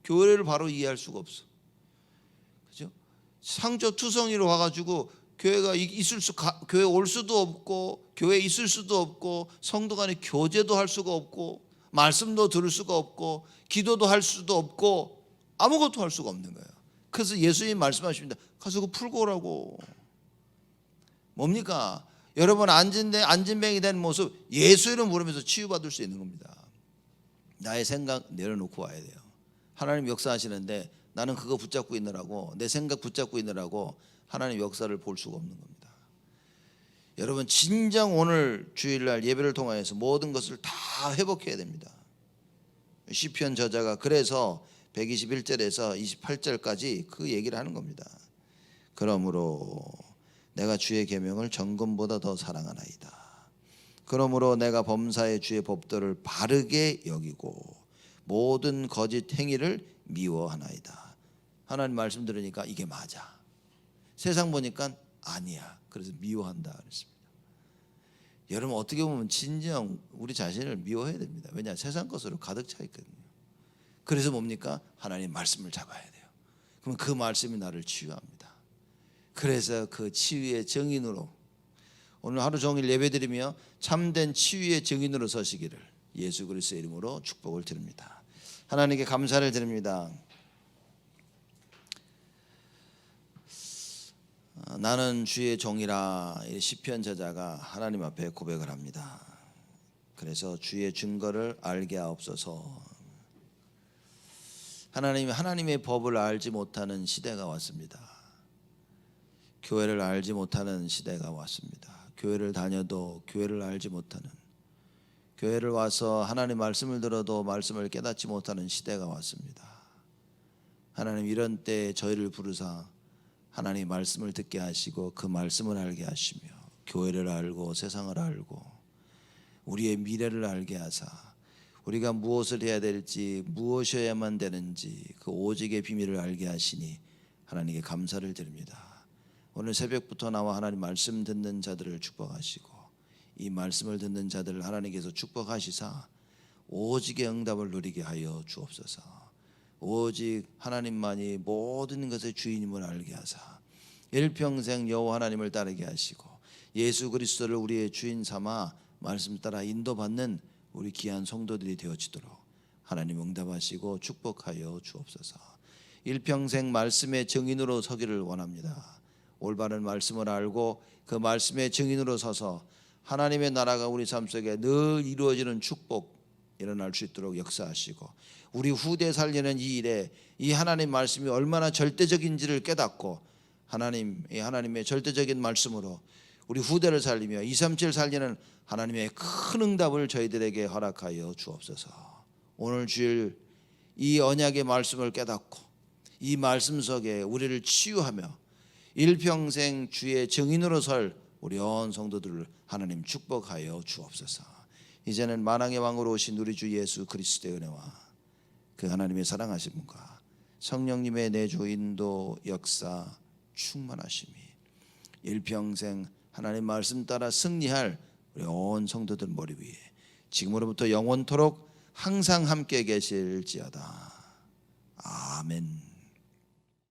교회를 바로 이해할 수가 없어. 그죠? 상처투성이로 와가지고 교회가 교회 올 수도 없고 교회에 있을 수도 없고 성도 간에 교제도 할 수가 없고 말씀도 들을 수가 없고 기도도 할 수도 없고 아무것도 할 수가 없는 거예요. 그래서 예수님 말씀하십니다. 가서 그거 풀고 오라고. 뭡니까? 여러분 안진뱅이 된 모습 예수 이름 부르면서 치유받을 수 있는 겁니다. 나의 생각 내려놓고 와야 돼요. 하나님 역사하시는데 나는 그거 붙잡고 있느라고 내 생각 붙잡고 있느라고 하나님 역사를 볼 수가 없는 겁니다. 여러분 진정 오늘 주일날 예배를 통하여서 모든 것을 다 회복해야 됩니다. 시편 저자가 그래서 121절에서 28절까지 그 얘기를 하는 겁니다. 그러므로 내가 주의 계명을 정금보다 더 사랑하나이다. 그러므로 내가 범사의 주의 법도를 바르게 여기고 모든 거짓 행위를 미워하나이다. 하나님 말씀 들으니까 이게 맞아. 세상 보니까 아니야. 그래서 미워한다 그랬습니다. 여러분 어떻게 보면 진정 우리 자신을 미워해야 됩니다. 왜냐? 세상 것으로 가득 차 있거든요. 그래서 뭡니까? 하나님 말씀을 잡아야 돼요. 그럼 그 말씀이 나를 치유합니다. 그래서 그 치유의 정인으로 오늘 하루 종일 예배드리며 참된 치유의 정인으로 서시기를 예수 그리스도의 이름으로 축복을 드립니다. 하나님께 감사를 드립니다. 나는 주의 종이라 시편 저자가 하나님 앞에 고백을 합니다. 그래서 주의 증거를 알게 하옵소서. 하나님의 법을 알지 못하는 시대가 왔습니다. 교회를 알지 못하는 시대가 왔습니다. 교회를 다녀도 교회를 알지 못하는, 교회를 와서 하나님 말씀을 들어도 말씀을 깨닫지 못하는 시대가 왔습니다. 하나님 이런 때에 저희를 부르사 하나님 말씀을 듣게 하시고 그 말씀을 알게 하시며 교회를 알고 세상을 알고 우리의 미래를 알게 하사 우리가 무엇을 해야 될지 무엇이어야만 되는지 그 오직의 비밀을 알게 하시니 하나님께 감사를 드립니다. 오늘 새벽부터 나와 하나님 말씀 듣는 자들을 축복하시고 이 말씀을 듣는 자들을 하나님께서 축복하시사 오직의 응답을 누리게 하여 주옵소서. 오직 하나님만이 모든 것의 주인임을 알게 하사 일평생 여호와 하나님을 따르게 하시고 예수 그리스도를 우리의 주인 삼아 말씀 따라 인도받는 우리 귀한 성도들이 되어지도록 하나님 응답하시고 축복하여 주옵소서. 일평생 말씀의 증인으로 서기를 원합니다. 올바른 말씀을 알고 그 말씀의 증인으로 서서 하나님의 나라가 우리 삶 속에 늘 이루어지는 축복 일어날 수 있도록 역사하시고, 우리 후대 살리는 이 일에 이 하나님 말씀이 얼마나 절대적인지를 깨닫고 하나님의 절대적인 말씀으로 우리 후대를 살리며 237 살리는 하나님의 큰 응답을 저희들에게 허락하여 주옵소서. 오늘 주일 이 언약의 말씀을 깨닫고 이 말씀 속에 우리를 치유하며 일평생 주의 증인으로 설 우리 온 성도들을 하나님 축복하여 주옵소서. 이제는 만왕의 왕으로 오신 우리 주 예수 그리스도의 은혜와 그 하나님의 사랑하심과 성령님의 내주 인도 역사 충만하심이 일평생 하나님 말씀 따라 승리할 우리 온 성도들 머리 위에 지금으로부터 영원토록 항상 함께 계실지어다. 아멘.